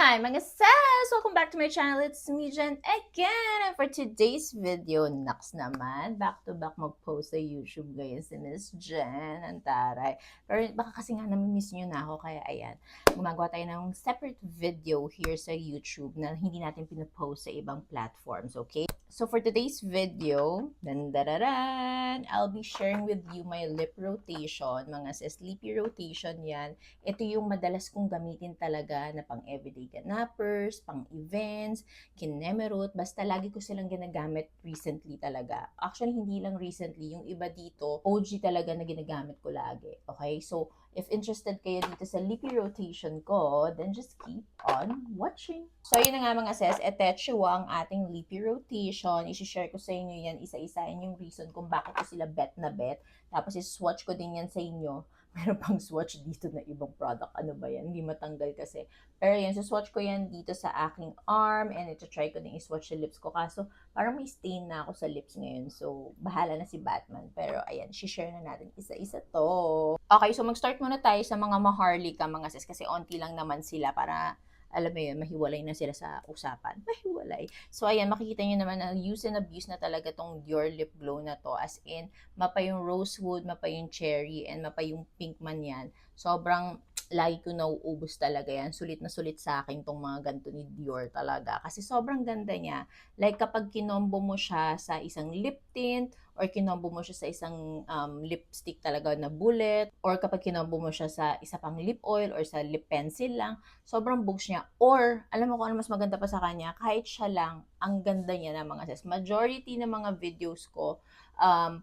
Hi mga sis! Welcome back to my channel. It's me, Jen, again. And for today's video, naks naman, back-to-back mag-post sa YouTube ngayon si Miss Jen. Ang taray. Pero baka kasi nga namimiss nyo na ako, kaya ayan. Gumagawa tayo ng separate video here sa YouTube na hindi natin pinapost sa ibang platforms, okay? So for today's video, I'll be sharing with you my lip rotation. Mga sis, lippy rotation yan. Ito yung madalas kong gamitin talaga na pang everyday ganappers, pang events, kinemerut, basta lagi ko silang ginagamit recently talaga. Actually, hindi lang recently, yung iba dito, OG talaga na ginagamit ko lagi. Okay? So, if interested kayo dito sa lippy rotation ko, then just keep on watching. So, yun na nga mga sis, etetsywa ang ating lippy rotation. I-share ko sa inyo yan, isa-isahin yung reason kung bakit ko sila bet na bet. Tapos, swatch ko din yan sa inyo. Meron pang swatch dito na ibang product. Ano ba yan? Hindi matanggal kasi. Pero yan, swatch ko yan dito sa aking arm and ito-try ko din i-swatch sa lips ko. Kaso, parang may stain na ako sa lips ngayon. So, bahala na si Batman. Pero, ayan, share na natin isa-isa to. Okay, so mag-start muna tayo sa mga Maharlika, mga sis. Kasi onti lang naman sila para alam mo yun, mahiwalay na sila sa usapan. Mahiwalay. So, ayan, makikita nyo naman na use and abuse na talaga tong Dior Lip Glow na to. As in, mapa yung rosewood, mapa yung cherry, and mapa yung pink man yan. Sobrang lagi ko nauubos talaga yan. Sulit na sulit sa akin tong mga ganito ni Dior talaga. Kasi sobrang ganda niya. Like kapag kinombo mo siya sa isang lip tint, or kinombo mo siya sa isang lipstick talaga na bullet, or kapag kinombo mo siya sa isa pang lip oil or sa lip pencil lang, sobrang bugs niya. Or, alam mo kung ano mas maganda pa sa kanya, kahit siya lang, ang ganda niya na mga sis. Majority ng mga videos ko,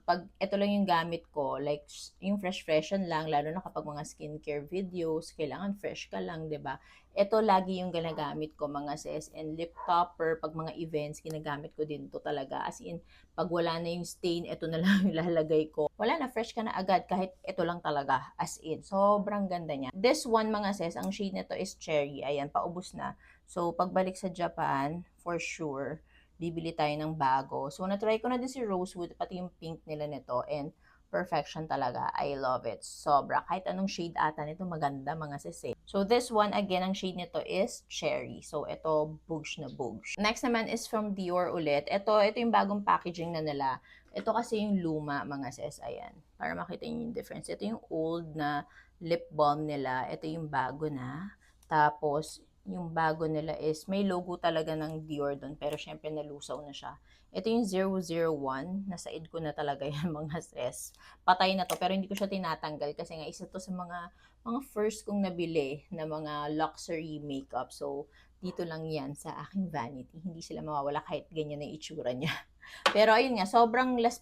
pag ito lang yung gamit ko, like yung fresh-freshen lang, lalo na kapag mga skincare videos, kailangan fresh ka lang, 'di ba? Ito lagi yung ginagamit ko mga sis, and lip topper, pag mga events, ginagamit ko din to talaga. As in, pag wala na yung stain, ito na lang yung lalagay ko. Wala na, fresh ka na agad kahit ito lang talaga. As in, sobrang ganda niya. This one mga sis, ang shade nito is cherry. Ayan, paubos na. So, pagbalik sa Japan, for sure, bibili tayo ng bago. So, na-try ko na din si Rosewood, pati yung pink nila nito, and perfection talaga. I love it. Sobra. Kahit anong shade ata nito, maganda mga sis. So, this one, again, ang shade nito is cherry. So, ito, bugs na bugs. Next naman is from Dior ulit. Ito yung bagong packaging na nila. Ito kasi yung luma, mga sis. Ayan. Para makita niyo yung difference. Ito yung old na lip balm nila. Ito yung bago na. Tapos, yung bago nila is may logo talaga ng Dior doon. Pero, syempre, nalusaw na siya. Ito yung 001. Nasa id ko na talaga yan, mga sis. Patay na to. Pero hindi ko siya tinatanggal kasi nga isa to sa mga first kong nabili na mga luxury makeup. So, dito lang yan sa aking vanity. Hindi sila mawawala kahit ganyan na itsura niya. Pero ayun nga, sobrang Las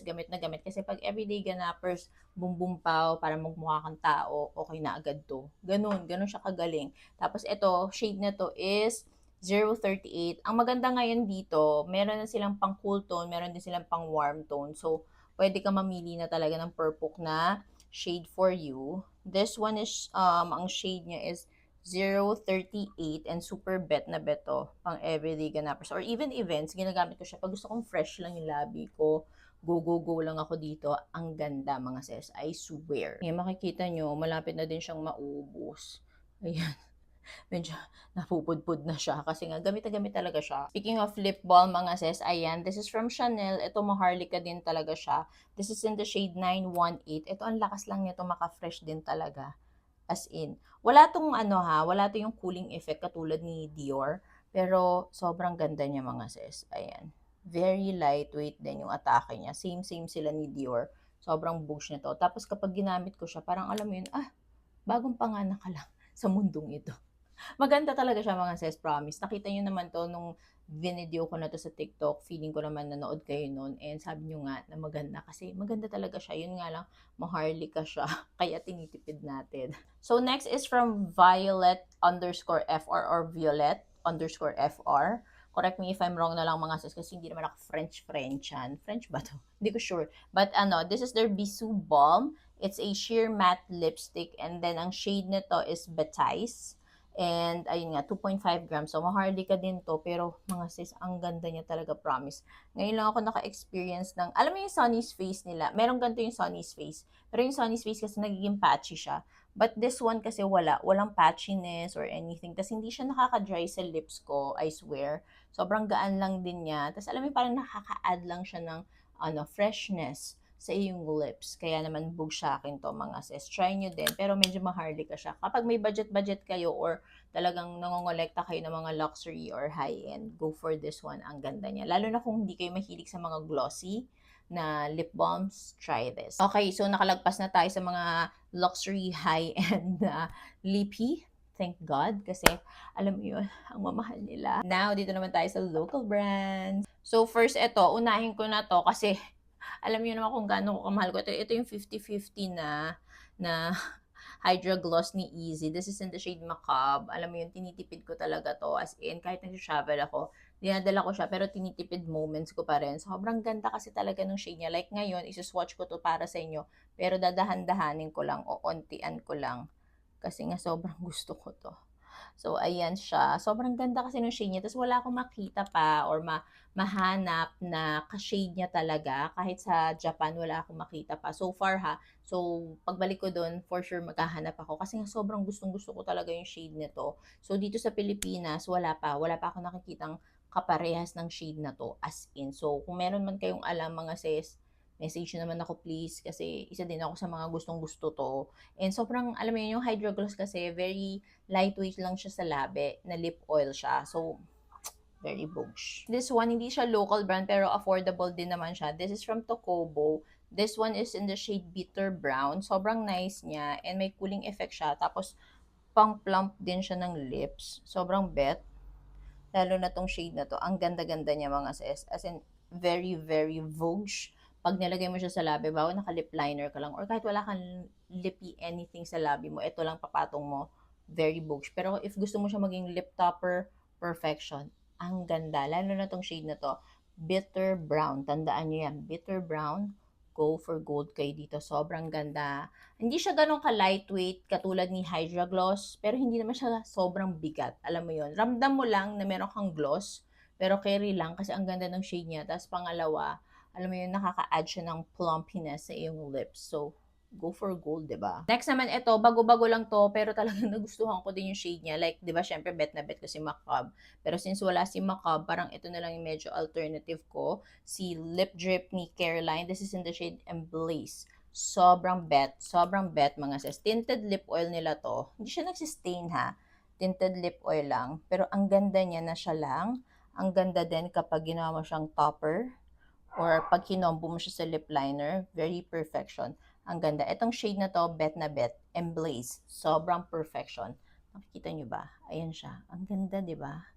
gamit na gamit. Kasi pag everyday ganappers, bumbumpaw para magmukha kang tao, okay na agad to. Ganun siya kagaling. Tapos ito, shade na to is 038. Ang maganda ngayon dito, meron na silang pang cool tone, meron din silang pang warm tone. So, pwede ka mamili na talaga ng perfect na shade for you. This one is, ang shade niya is 038 and super bet na beto pang everyday ganappers or even events. Ginagamit ko siya pag gusto kong fresh lang yung labi ko. Go lang ako dito. Ang ganda mga sis. I swear. Ayan, makikita nyo, malapit na din siyang maubos. Ayan. Medyo napupudpud na siya kasi nga gamit na gamit talaga siya. Speaking of lip balm mga sis, ayan, this is from Chanel. Ito Maharlika din talaga siya. This is in the shade 918. Ito ang lakas lang nito, maka-fresh din talaga. As in, wala tong wala tong yung cooling effect katulad ni Dior, pero sobrang ganda niya mga sis. Ayan. Very lightweight din yung atake niya. Same sila ni Dior. Sobrang bush nito. Tapos kapag ginamit ko siya, parang alam mo yun, bagong panganak ka lang sa mundong ito. Maganda talaga siya mga sis, promise. Nakita nyo naman to nung video ko na to sa TikTok. Feeling ko naman nanood kayo nun. And sabi nyo nga na maganda. Kasi maganda talaga siya. Yun nga lang, Maharlika siya. Kaya tinitipid natin. So next is from Violet_FR or Violet_FR. Correct me if I'm wrong na lang mga sis kasi hindi naman ako French-Frenchan. French ba to? Hindi ko sure. But this is their Bisou Balm. It's a sheer matte lipstick and then ang shade nito is Betice. And ayun nga, 2.5 grams. So Maharlika din to, pero mga sis, ang ganda niya talaga, promise. Ngayon lang ako naka-experience ng, alam mo yung Sunny's Face nila, merong ganito yung Sunny's Face. Pero yung Sunny's Face kasi nagiging patchy siya. But this one kasi walang patchiness or anything. Tas hindi siya nakaka-dry sa lips ko, I swear. Sobrang gaan lang din niya. Tas alam mo parang nakaka-add lang siya ng freshness sa iyong lips. Kaya naman bug sa akin to mga sis. Try nyo din. Pero medyo maharlika siya. Kapag may budget kayo or talagang nangongolekta kayo ng mga luxury or high-end, go for this one. Ang ganda niya. Lalo na kung hindi kayo mahilig sa mga glossy na lip balms, try this. Okay, so nakalagpas na tayo sa mga luxury high-end lippy. Thank God. Kasi, alam mo yun, ang mamahal nila. Now, dito naman tayo sa local brands. So, first, ito, unahin ko na to kasi alam niyo naman kung gaano ko kamahal ko. Ito yung 50-50 na Hydra Gloss ni Easy. This is in the shade Macabre. Alam mo yun, tinitipid ko talaga to. As in, kahit nag-travel ako, dinadala ko siya, pero tinitipid moments ko pa rin. Sobrang ganda kasi talaga ng shade niya. Like ngayon, isuswatch ko to para sa inyo. Pero dadahan-dahanin ko lang o ontian ko lang. Kasi nga sobrang gusto ko to. So, ayan siya. Sobrang ganda kasi ng shade niya. Tapos wala akong makita pa or mahanap na ka-shade niya talaga. Kahit sa Japan, wala akong makita pa. So far ha. So, pagbalik ko doon, for sure maghahanap ako. Kasi nga sobrang gustong-gusto ko talaga yung shade nito. So, dito sa Pilipinas, wala pa. Wala pa ako nakikitang kaparehas ng shade na to. As in. So, kung meron man kayong alam mga sis, message nyo naman ako please kasi isa din ako sa mga gustong gusto to. And sobrang, alam mo yun, yung Hydro Gloss kasi very lightweight lang siya sa labi, na lip oil siya. So, very boosh. This one, hindi siya local brand pero affordable din naman siya. This is from Tokobo. This one is in the shade Bitter Brown. Sobrang nice niya and may cooling effect siya. Tapos, pang plump din siya ng lips. Sobrang bet. Lalo na tong shade na to. Ang ganda-ganda niya mga sis. As in, very, very Vogue. Pag nilagay mo siya sa labi, bawa naka-lip liner ka lang, or kahit wala kang lippy anything sa labi mo, ito lang papatong mo, very Vogue. Pero if gusto mo siya maging lip topper, perfection. Ang ganda. Lalo na tong shade na to. Bitter Brown. Tandaan nyo yan. Bitter Brown. Go for gold kayo dito. Sobrang ganda. Hindi siya ganun ka-lightweight katulad ni Hydra Gloss, pero hindi naman siya sobrang bigat. Alam mo yon, ramdam mo lang na meron kang gloss, pero carry lang kasi ang ganda ng shade niya. Tapos pangalawa, alam mo yun, nakaka-add siya ng plumpiness sa iyong lips. So, go for gold, 'di ba? Next naman ito, bago-bago lang to, pero talagang nagustuhan ko din yung shade niya. Like, 'di ba, syempre bet na bet ko si Macabre. Pero since wala si Macabre, parang ito na lang yung medyo alternative ko. Si Lip Drip ni Caroline. This is in the shade Emblaze. Sobrang bet mga sis. Tinted lip oil nila to. Hindi siya nagsistain ha. Tinted lip oil lang. Pero ang ganda niya na siya lang. Ang ganda din kapag ginawa mo siyang topper or pag kinombo mo siya sa lip liner. Very perfection. Ang ganda. Itong shade na to, bet na bet. Emblaze. Sobrang perfection. Nakikita nyo ba? Ayan siya. Ang ganda, di ba?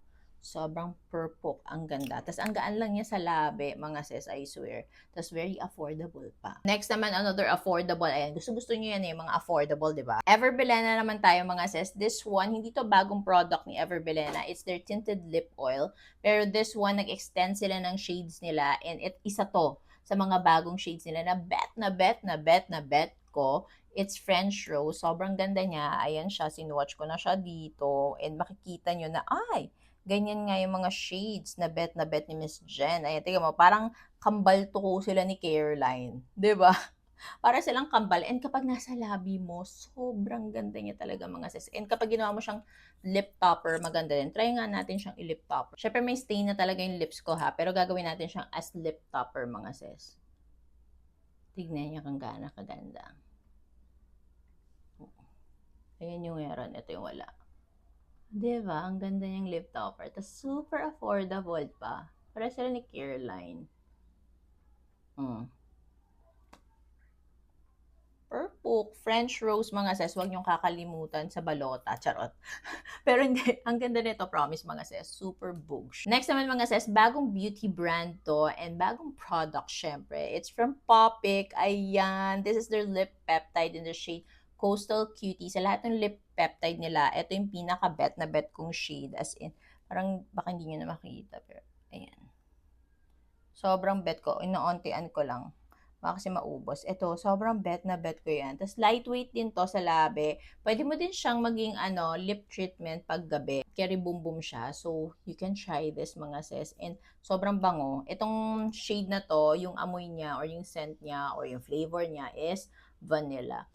Sobrang purple. Ang ganda. Tapos ang gaan lang niya sa labi, mga sis, I swear. Tapos very affordable pa. Next naman, another affordable. Ayan, gusto nyo yan eh, mga affordable, di ba? Everbelena naman tayo, mga sis. This one, hindi to bagong product ni Everbelena. It's their tinted lip oil. Pero this one, nag-extend sila ng shades nila. And isa to sa mga bagong shades nila na bet ko. It's French Rose. Sobrang ganda niya. Ayan siya. Sinwatch ko na siya dito. And makikita nyo na, ay, ganyan nga yung mga shades na bet ni Miss Jen. Ayan, tingnan mo, parang kambal tuko sila ni Caroline. 'Di ba? Para silang kambal. And kapag nasa labi mo, sobrang ganda niya talaga mga sis. And kapag ginawa mo siyang lip topper, maganda din. Try nga natin siyang i-lip topper. Syempre may stain na talaga yung lips ko ha, pero gagawin natin siyang as lip topper mga sis. Tignan niya kung gaano kaganda. Ayan yung meron, ito yung wala. Diba? Ang ganda niyang lip topper. Tapos super affordable pa. Para sila ni Caroline. Purple, French Rose mga sis. Huwag niyong kakalimutan sa balota. Charot. Pero hindi. Ang ganda nito, promise mga sis. Super boosh. Next naman mga sis, bagong beauty brand to and bagong product syempre. It's from Popic. Ayan. This is their lip peptide in the shade Coastal Cutie. Sa lahat ng lip peptide nila, ito yung pinaka-bet na bet kong shade. As in, parang baka hindi nyo na makita. Pero, ayan. Sobrang bet ko. Inaontian ko lang. Baka kasi maubos. Ito, sobrang bet na bet ko yan. Tapos lightweight din to sa labi. Pwede mo din siyang maging lip treatment pag gabi. Carry boom boom siya. So, you can try this mga sis. And sobrang bango. Itong shade na to, yung amoy niya or yung scent niya or yung flavor niya is vanilla.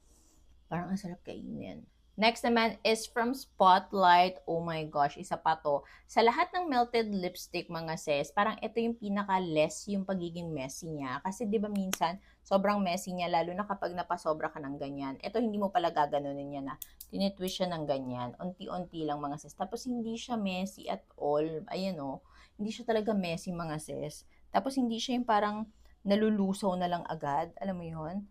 Parang ang sarap kainin. Next naman is from Spotlight. Oh my gosh, isa pa to. Sa lahat ng melted lipstick, mga sis, parang ito yung pinaka-less yung pagiging messy niya. Kasi di ba minsan, sobrang messy niya, lalo na kapag napasobra ka ng ganyan. Ito hindi mo pala gaganunin yan na. Tinitwist siya ng ganyan. Unti-unti lang, mga sis. Tapos hindi siya messy at all. Ayan o. Hindi siya talaga messy, mga sis. Tapos hindi siya yung parang nalulusaw na lang agad. Alam mo yun?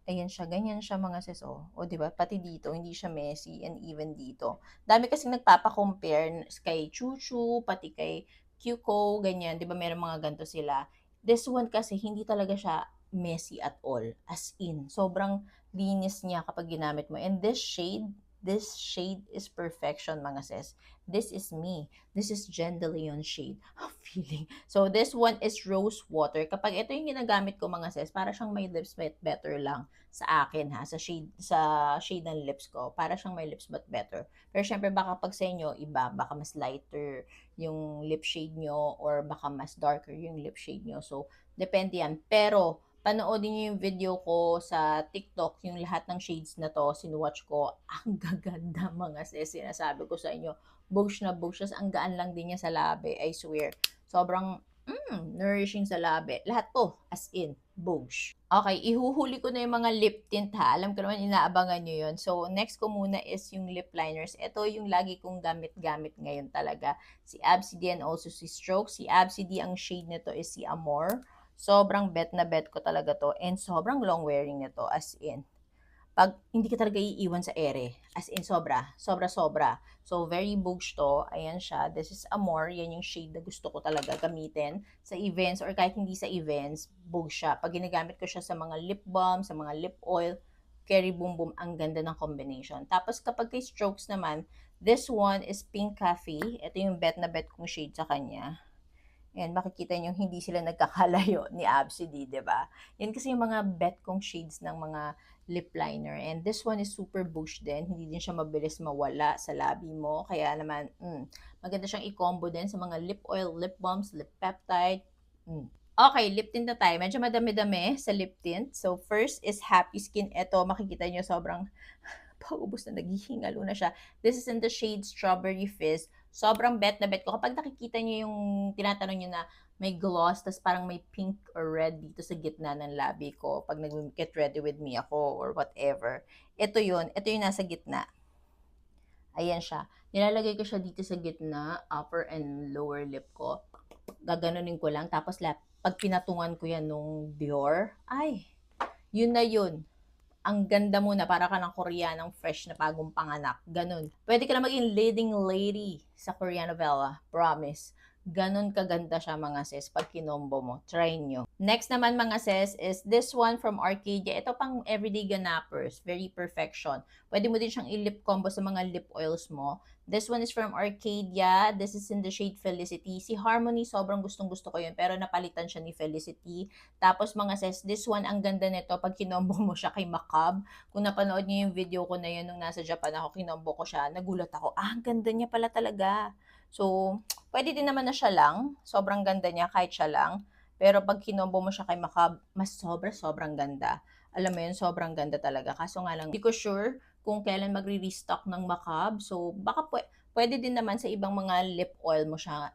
Ayan siya, ganyan siya, mga sis, oh. O, di ba? Pati dito, hindi siya messy, and even dito. Dami kasing nagpapa-compare kay Chuchu, pati kay Kyuko, ganyan. Di ba meron mga ganito sila. This one kasi, hindi talaga siya messy at all. As in, sobrang linis niya kapag ginamit mo. And this shade is perfection, mga sis. This is me. This is Jen De Leon shade. Feeling. So, this one is rose water. Kapag ito yung ginagamit ko, mga sis, para siyang may lips better lang sa akin, ha, sa shade ng lips ko, para siyang may lips but better. Pero syempre baka pag sa inyo iba, baka mas lighter yung lip shade nyo or baka mas darker yung lip shade nyo. So depende yan. Pero panoodin niyo yung video ko sa TikTok, yung lahat ng shades na to, sinuwatch ko, ang gaganda, mga sis, sinasabi ko sa inyo. Bugs na bugs, ang gaan lang din niya sa labi, I swear. Sobrang nourishing sa labi. Lahat to, as in, bugs. Okay, ihuhuli ko na yung mga lip tint, ha. Alam ko naman, inaabangan nyo yun. So, next ko muna is yung lip liners. Ito yung lagi kong gamit-gamit ngayon talaga. Si Absidy and also si Stroke. Si Absidy, ang shade nito is si Amor. Sobrang bet na bet ko talaga to. And sobrang long wearing nito, as in. Pag hindi ka talaga iiwan sa ere. As in, sobra. Sobra-sobra. So, very boosh to. Ayan siya. This is Amor. Yan yung shade na gusto ko talaga gamitin sa events or kahit hindi sa events, boosh siya. Pag ginagamit ko siya sa mga lip balm, sa mga lip oil, Kerry Boom Boom, ang ganda ng combination. Tapos, kapag kay Strokes naman, this one is Pink Coffee. Ito yung bet na bet kong shade sa kanya. Ayan, makikita nyo, hindi sila nagkakalayo ni Absidy, di ba? Yan kasi yung mga bet kong shades ng mga lip liner. And this one is super bush din. Hindi din siya mabilis mawala sa labi mo. Kaya naman, maganda siyang i-combo din sa mga lip oil, lip balms, lip peptide. Okay, lip tint na tayo. Medyo madami-dami sa lip tint. So, first is Happy Skin. Ito, makikita nyo, sobrang paubos na, naghihingalo na siya. This is in the shade Strawberry Fizz. Sobrang bet na bet ko. Kapag nakikita niyo yung tinatanong niyo na may gloss, tas parang may pink or red dito sa gitna ng labi ko, pag nag-get ready with me ako or whatever, ito yun. Ito yung nasa gitna. Ayan siya. Nilalagay ko siya dito sa gitna, upper and lower lip ko. Gaganunin ko lang. Tapos pag pinatungan ko yan nung Dior, ay, yun na yun. Ang ganda mo na, para ka ng Koreanang fresh na bagong panganak. Ganun. Pwede ka na maging leading lady sa Korean novela. Promise. Ganun kaganda siya, mga sis, pag kinombo mo. Try nyo. Next naman, mga sis, is this one from Arcadia. Ito pang everyday ganapers. Very perfection. Pwede mo din siyang i-lip combo sa mga lip oils mo. This one is from Arcadia. This is in the shade Felicity. Si Harmony, sobrang gustong-gusto ko yun. Pero napalitan siya ni Felicity. Tapos, mga sis, this one, ang ganda nito pag kinombo mo siya kay Macab. Kung napanood niyo yung video ko na yun nung nasa Japan ako, kinombo ko siya, nagulat ako, ang ganda niya pala talaga. So, pwede din naman na siya lang. Sobrang ganda niya kahit siya lang. Pero pag kinombo mo siya kay Macab, mas sobrang ganda. Alam mo yun, sobrang ganda talaga. Kaso nga lang, hindi ko sure kung kailan magre-restock ng Macab. So, baka pwede din naman sa ibang mga lip oil mo siya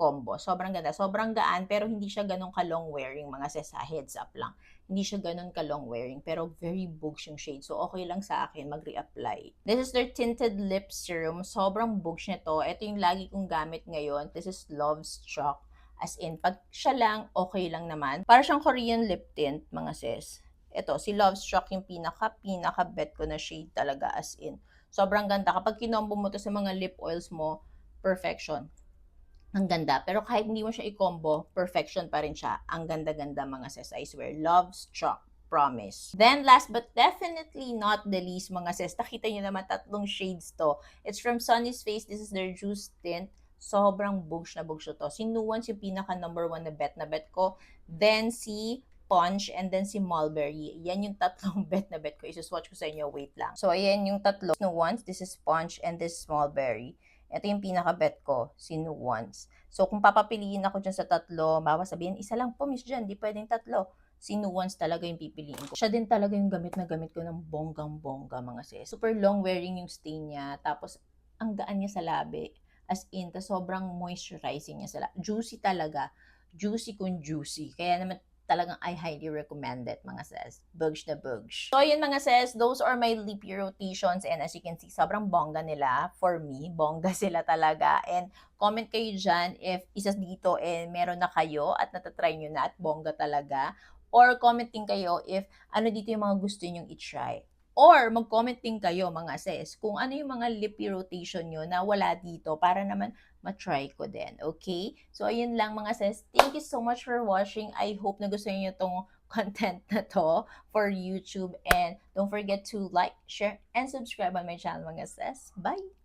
combo. Sobrang ganda. Sobrang gaan, pero hindi siya ganun ka-long wearing, mga sesa. Heads up lang. Hindi siya ganun ka-long wearing, pero very bugs yung shade. So, okay lang sa akin mag-reapply. This is their tinted lip serum. Sobrang bugs nito. Ito yung lagi kong gamit ngayon. This is Love Struck. As in, pag siya lang, okay lang naman. Para siyang Korean lip tint, mga sis. Ito, si Love Struck yung pinaka-bet ko na shade talaga, as in. Sobrang ganda. Kapag kinombo mo to sa mga lip oils mo, perfection. Ang ganda. Pero kahit hindi mo siya i-combo, perfection pa rin siya. Ang ganda-ganda, mga sis. I swear. Love Struck. Promise. Then, last but definitely not the least, mga sis, nakita nyo naman tatlong shades to. It's from Sunny's Face. This is their Juice Tint. Sobrang bugs na bugs to. Si Nuance yung pinaka number one na bet ko. Then, si Punch, and then si Mulberry. Yan yung tatlong bet ko. Isuswatch ko sa inyo. Wait lang. So, ayan yung tatlo. Nuance, this is Punch, and this is Mulberry. Ito yung pinaka-bet ko, si Nuance. So, kung papapiliin ako dyan sa tatlo, bawa sabihin, isa lang po, Miss Jen, di pwedeng tatlo. si Nuance talaga yung pipiliin ko. Siya din talaga yung gamit na gamit ko ng bonggang-bongga mga sis. Super long wearing yung stain niya. Tapos, ang gaan niya sa labi. As in, sobrang moisturizing niya sa labi. Juicy talaga. Juicy kung juicy. Kaya naman talagang I highly recommend it mga sis. Bugs na bugs. So, yun mga sis, those are my lippy rotations. And as you can see, sobrang bongga nila. For me, bongga sila talaga. And comment kayo dyan if isa dito meron na kayo at natatry nyo na at bongga talaga. Or comment din kayo if ano dito yung mga gusto nyong i-try. Or mag-comment din kayo mga sis kung ano yung mga lippy rotation nyo na wala dito para naman matry ko din. Okay? So, ayun lang mga sis. Thank you so much for watching. I hope na gusto niyo itong content na to for YouTube. And don't forget to like, share, and subscribe on my channel mga sis. Bye!